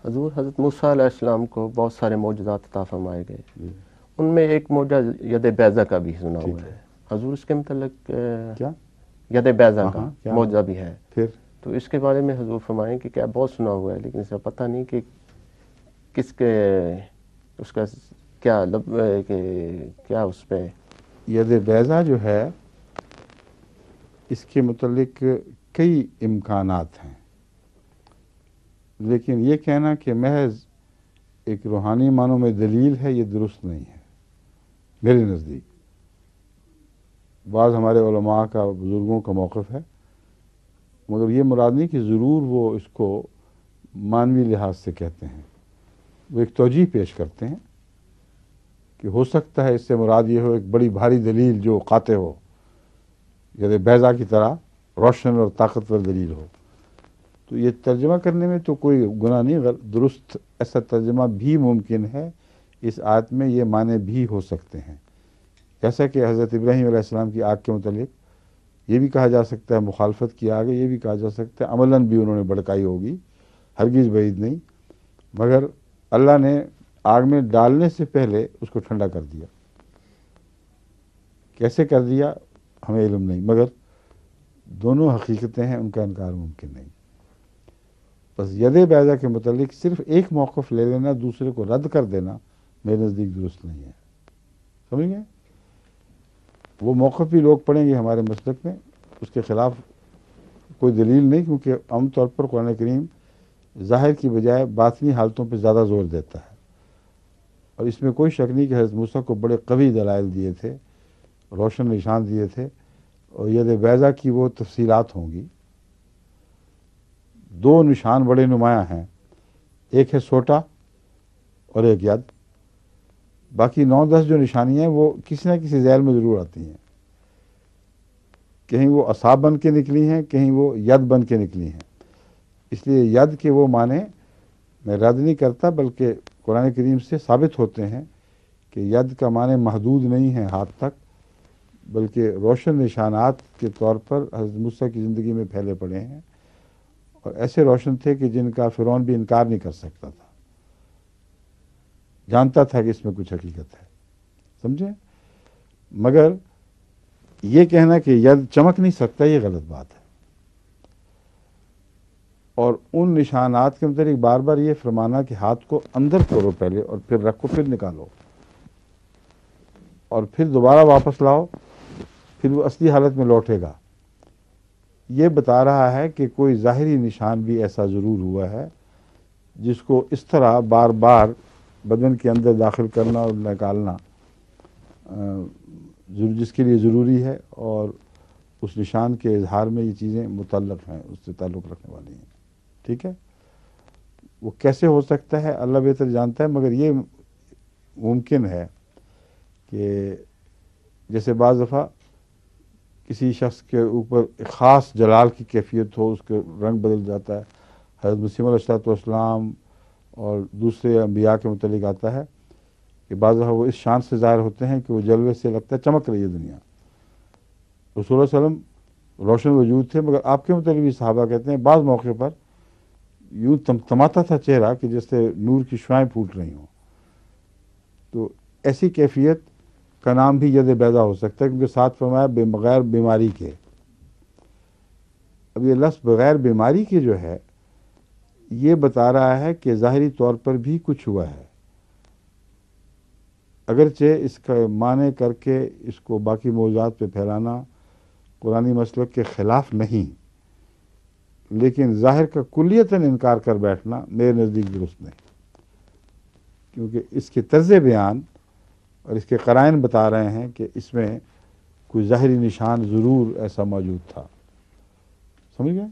حضور حضرت موسیٰ علیہ السلام کو بہت سارے معجزات عطا فرمائے گئے، ان میں ایک معجزہ ید بیضہ کا بھی سنا ہوا ہے حضور، اس کے متعلق کیا ید بیضہ کا کیا معجزہ بھی ہے، پھر تو اس کے بارے میں حضور فرمائیں کہ کیا بہت سنا ہوا ہے لیکن اس کا پتہ نہیں کہ کس کے اس کا کیا کیا اس پہ ید بیضہ جو ہے اس کے متعلق کئی امکانات ہیں، لیکن یہ کہنا کہ محض ایک روحانی معنوں میں دلیل ہے یہ درست نہیں ہے میرے نزدیک۔ بعض ہمارے علماء کا بزرگوں کا موقف ہے، مگر یہ مراد نہیں کہ ضرور وہ اس کو معنوی لحاظ سے کہتے ہیں، وہ ایک توجیہ پیش کرتے ہیں کہ ہو سکتا ہے اس سے مراد یہ ہو ایک بڑی بھاری دلیل جو قاطع ہو، یعنی بیضہ کی طرح روشن اور طاقتور دلیل ہو۔ تو یہ ترجمہ کرنے میں تو کوئی گناہ نہیں، درست ایسا ترجمہ بھی ممکن ہے، اس آیت میں یہ معنی بھی ہو سکتے ہیں، جیسا کہ حضرت ابراہیم علیہ السلام کی آگ کے متعلق یہ بھی کہا جا سکتا ہے مخالفت کی آگ ہے، یہ بھی کہا جا سکتا ہے عملاً بھی انہوں نے بھڑکائی ہوگی، ہرگز بعید نہیں، مگر اللہ نے آگ میں ڈالنے سے پہلے اس کو ٹھنڈا کر دیا۔ کیسے کر دیا ہمیں علم نہیں، مگر دونوں حقیقتیں ہیں، ان کا انکار ممکن نہیں۔ بس ید بیضہ کے متعلق صرف ایک موقف لے لینا، دوسرے کو رد کر دینا میرے نزدیک درست نہیں ہے، سمجھ گئے؟ وہ موقف بھی لوگ پڑھیں گے ہمارے مسلک میں، اس کے خلاف کوئی دلیل نہیں، کیونکہ عام طور پر قرآن کریم ظاہر کی بجائے باطنی حالتوں پہ زیادہ زور دیتا ہے، اور اس میں کوئی شک نہیں کہ حضرت موسیٰ کو بڑے قوی دلائل دیے تھے، روشن نشان دیے تھے، اور ید بیضہ کی وہ تفصیلات ہوں گی۔ دو نشان بڑے نمایاں ہیں، ایک ہے سوٹا اور ایک ید، باقی 9-10 جو نشانیاں ہیں وہ کسی نہ کسی ذیل میں ضرور آتی ہیں، کہیں وہ عصا بن کے نکلی ہیں، کہیں وہ ید بن کے نکلی ہیں۔ اس لیے ید کے وہ معنی میں رد نہیں کرتا، بلکہ قرآن کریم سے ثابت ہوتے ہیں کہ ید کا معنی محدود نہیں ہے ہاتھ تک، بلکہ روشن نشانات کے طور پر حضرت موسیٰ کی زندگی میں پھیلے پڑے ہیں، اور ایسے روشن تھے کہ جن کا فرعون بھی انکار نہیں کر سکتا تھا، جانتا تھا کہ اس میں کچھ حقیقت ہے، سمجھے؟ مگر یہ کہنا کہ ید چمک نہیں سکتا یہ غلط بات ہے، اور ان نشانات کے متعلق بار بار یہ فرمانا کہ ہاتھ کو اندر کرو پہلے اور پھر رکھو پھر نکالو اور پھر دوبارہ واپس لاؤ، پھر وہ اصلی حالت میں لوٹے گا، یہ بتا رہا ہے کہ کوئی ظاہری نشان بھی ایسا ضرور ہوا ہے جس کو اس طرح بار بار بدن کے اندر داخل کرنا اور نکالنا جس کے لیے ضروری ہے، اور اس نشان کے اظہار میں یہ چیزیں متعلق ہیں، اس سے تعلق رکھنے والی ہیں، ٹھیک ہے؟ وہ کیسے ہو سکتا ہے اللہ بہتر جانتا ہے، مگر یہ ممکن ہے کہ جیسے بعض دفعہ کسی شخص کے اوپر ایک خاص جلال کی کیفیت ہو، اس کے رنگ بدل جاتا ہے۔ حضرت مسیح علیہ السلام اور دوسرے انبیاء کے متعلق آتا ہے کہ بعض دفعہ وہ اس شان سے ظاہر ہوتے ہیں کہ وہ جلوے سے لگتا ہے چمک رہی ہے دنیا۔ رسول اللہ علیہ وسلم روشن وجود تھے، مگر آپ کے متعلق بھی صحابہ کہتے ہیں بعض موقع پر یوں تمتماتا تھا چہرہ کہ جس سے نور کی شعائیں پھوٹ رہی ہوں۔ تو ایسی کیفیت کا نام بھی ید بیضہ ہو سکتا ہے، کیونکہ ساتھ فرمایا بغیر بیماری کے۔ اب یہ لفظ بغیر بیماری کے جو ہے یہ بتا رہا ہے کہ ظاہری طور پر بھی کچھ ہوا ہے، اگرچہ اس کا معنی کر کے اس کو باقی موضوعات پہ پھیلانا قرآنی مسلک کے خلاف نہیں، لیکن ظاہر کا کلیتاً انکار کر بیٹھنا میرے نزدیک درست نہیں، کیونکہ اس کے طرز بیان اور اس کے قرائن بتا رہے ہیں کہ اس میں کوئی ظاہری نشان ضرور ایسا موجود تھا، سمجھ گئے؟